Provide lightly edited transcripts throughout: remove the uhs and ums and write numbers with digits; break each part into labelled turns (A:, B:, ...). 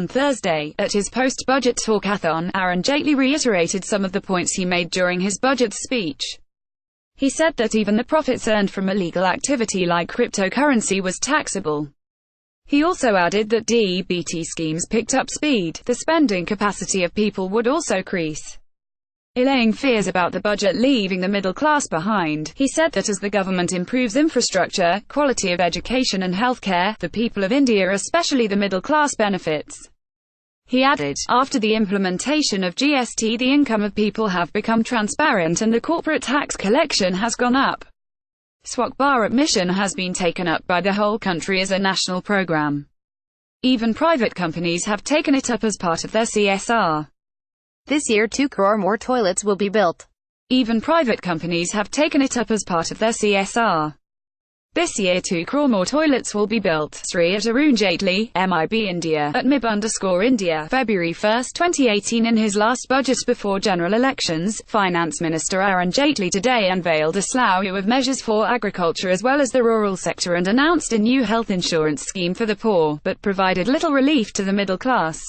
A: On Thursday, at his post-budget talkathon, Arun Jaitley reiterated some of the points he made during his budget speech. He said that even the profits earned from illegal activity like cryptocurrency was taxable. He also added that DBT schemes picked up speed, the spending capacity of people would also increase. Allaying fears about the budget leaving the middle class behind, he said that as the government improves infrastructure, quality of education and healthcare, the people of India, especially the middle class, benefits. He added, after the implementation of GST, the income of people have become transparent and the corporate tax collection has gone up. Swachh Bharat mission has been taken up by the whole country as a national program. Even private companies have taken it up as part of their CSR.
B: This year 2 crore more toilets will be built.
A: Even private companies have taken it up as part of their CSR. This year 2 crore more toilets will be built. Sri at Arun Jaitley, MIB India, at MIB_India, February 1, 2018. In his last budget before general elections, Finance Minister Arun Jaitley today unveiled a slew of measures for agriculture as well as the rural sector and announced a new health insurance scheme for the poor, but provided little relief to the middle class.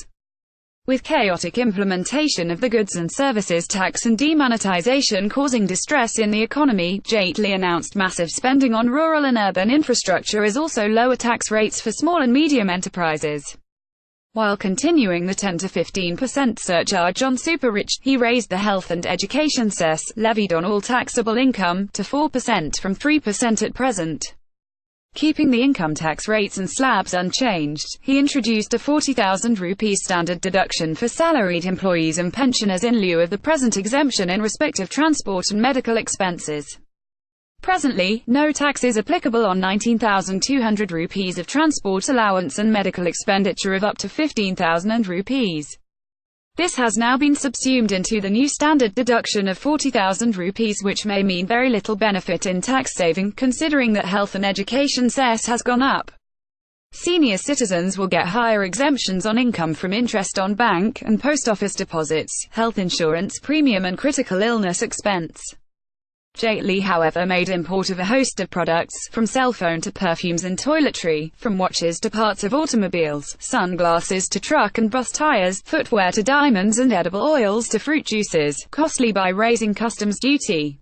A: With chaotic implementation of the goods and services tax and demonetization causing distress in the economy, Jaitley announced massive spending on rural and urban infrastructure as also lower tax rates for small and medium enterprises. While continuing the 10 to 15% surcharge on super-rich, he raised the health and education cess, levied on all taxable income, to 4% from 3% at present. Keeping the income tax rates and slabs unchanged, he introduced a 40,000 rupees standard deduction for salaried employees and pensioners in lieu of the present exemption in respect of transport and medical expenses. Presently, no tax is applicable on 19,200 rupees of transport allowance and medical expenditure of up to 15,000 rupees. This has now been subsumed into the new standard deduction of 40,000 rupees, which may mean very little benefit in tax saving, considering that health and education cess has gone up. Senior citizens will get higher exemptions on income from interest on bank and post office deposits, health insurance premium and critical illness expense. Jaitley, however, made import of a host of products, from cell phone to perfumes and toiletry, from watches to parts of automobiles, sunglasses to truck and bus tires, footwear to diamonds and edible oils to fruit juices, costly by raising customs duty.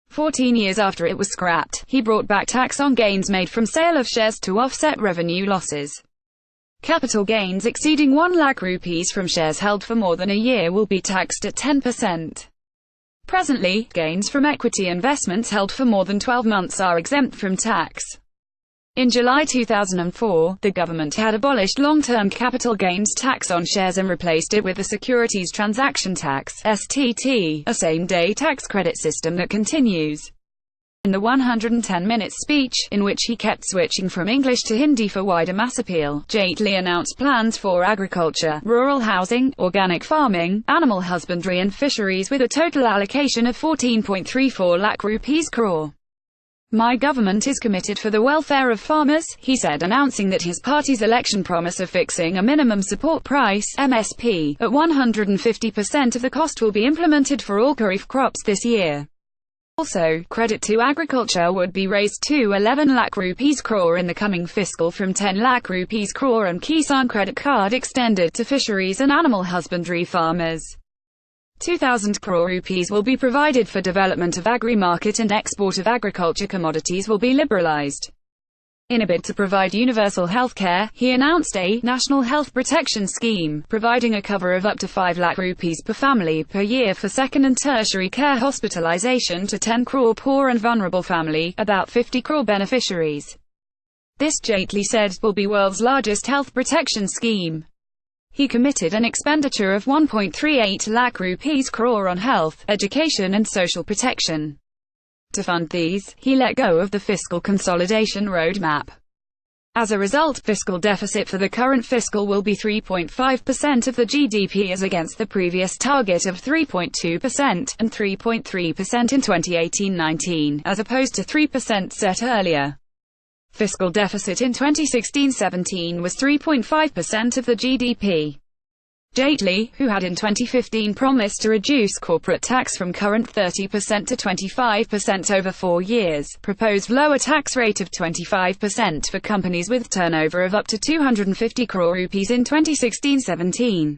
A: 14 years after it was scrapped, he brought back tax on gains made from sale of shares to offset revenue losses. Capital gains exceeding 1 lakh rupees from shares held for more than a year will be taxed at 10%. Presently, gains from equity investments held for more than 12 months are exempt from tax. In July 2004, the government had abolished long-term capital gains tax on shares and replaced it with the Securities Transaction Tax (STT), a same-day tax credit system that continues. In the 110-minute speech, in which he kept switching from English to Hindi for wider mass appeal, Jaitley announced plans for agriculture, rural housing, organic farming, animal husbandry and fisheries with a total allocation of 14.34 lakh rupees crore. My government is committed for the welfare of farmers, he said, announcing that his party's election promise of fixing a minimum support price (MSP) at 150% of the cost will be implemented for all kharif crops this year. Also, credit to agriculture would be raised to 11 lakh rupees crore in the coming fiscal from 10 lakh rupees crore, and Kisan credit card extended to fisheries and animal husbandry farmers. 2,000 crore rupees will be provided for development of agri-market, and export of agriculture commodities will be liberalized. In a bid to provide universal health care, he announced a national health protection scheme, providing a cover of up to 5 lakh rupees per family per year for second and tertiary care hospitalization to 10 crore poor and vulnerable family, about 50 crore beneficiaries. This, Jaitley said, will be world's largest health protection scheme. He committed an expenditure of 1.38 lakh rupees crore on health, education and social protection. To fund these, he let go of the fiscal consolidation roadmap. As a result, fiscal deficit for the current fiscal will be 3.5% of the GDP as against the previous target of 3.2% and 3.3% in 2018-19, as opposed to 3% set earlier. Fiscal deficit in 2016-17 was 3.5% of the GDP. Jaitley, who had in 2015 promised to reduce corporate tax from current 30% to 25% over 4 years, proposed lower tax rate of 25% for companies with turnover of up to 250 crore rupees in 2016-17.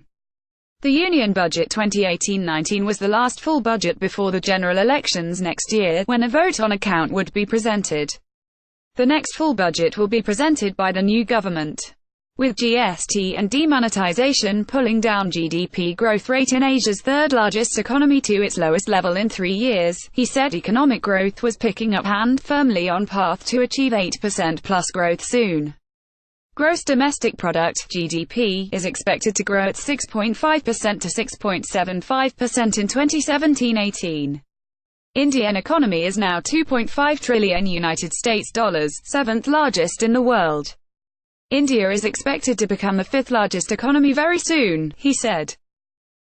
A: The Union Budget 2018-19 was the last full budget before the general elections next year, when a vote on account would be presented. The next full budget will be presented by the new government. With GST and demonetization pulling down GDP growth rate in Asia's third largest economy to its lowest level in 3 years, he said economic growth was picking up and firmly on path to achieve 8% plus growth soon. Gross domestic product (GDP) is expected to grow at 6.5% to 6.75% in 2017-18. Indian economy is now $2.5 trillion United States dollars, 7th largest in the world. India is expected to become the 5th largest economy very soon, he said.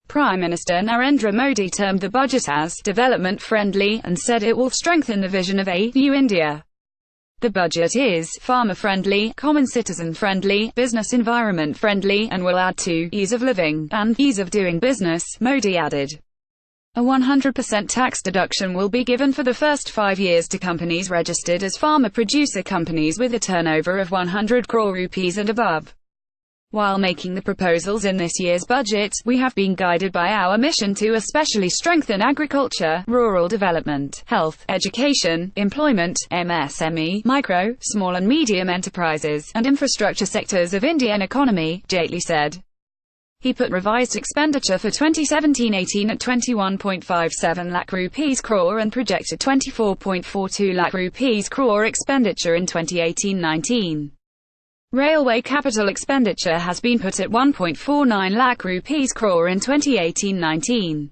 A: Prime Minister Narendra Modi termed the budget as development-friendly and said it will strengthen the vision of a new India. The budget is farmer-friendly, common citizen-friendly, business environment-friendly, and will add to ease of living and ease of doing business, Modi added. A 100% tax deduction will be given for the first 5 years to companies registered as farmer-producer companies with a turnover of 100 crore rupees and above. While making the proposals in this year's budget, we have been guided by our mission to especially strengthen agriculture, rural development, health, education, employment, MSME, micro, small and medium enterprises, and infrastructure sectors of Indian economy, Jaitley said. He put revised expenditure for 2017-18 at 21.57 lakh rupees crore and projected 24.42 lakh rupees crore expenditure in 2018-19. Railway capital expenditure has been put at 1.49 lakh rupees crore in 2018-19.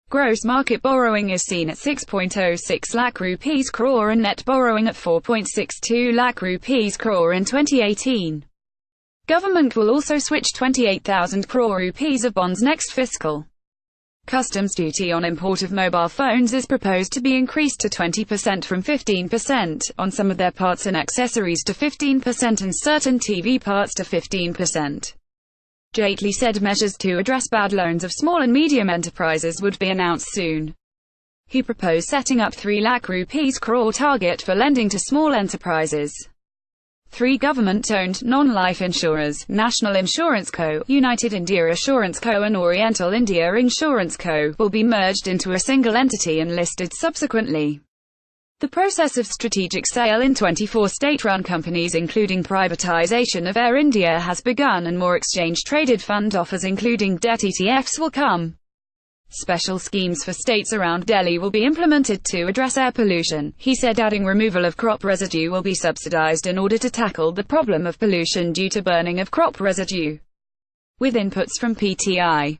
A: Gross market borrowing is seen at 6.06 lakh rupees crore and net borrowing at 4.62 lakh rupees crore in 2018. Government will also switch 28,000 crore rupees of bonds next fiscal. Customs duty on import of mobile phones is proposed to be increased to 20% from 15%, on some of their parts and accessories to 15% and certain TV parts to 15%. Jaitley said measures to address bad loans of small and medium enterprises would be announced soon. He proposed setting up 3 lakh rupees crore target for lending to small enterprises. 3 government-owned, non-life insurers, National Insurance Co., United India Assurance Co. and Oriental India Insurance Co., will be merged into a single entity and listed subsequently. The process of strategic sale in 24 state-run companies including privatization of Air India has begun and more exchange-traded fund offers including debt ETFs will come. Special schemes for states around Delhi will be implemented to address air pollution, he said, adding removal of crop residue will be subsidized in order to tackle the problem of pollution due to burning of crop residue. With inputs from PTI.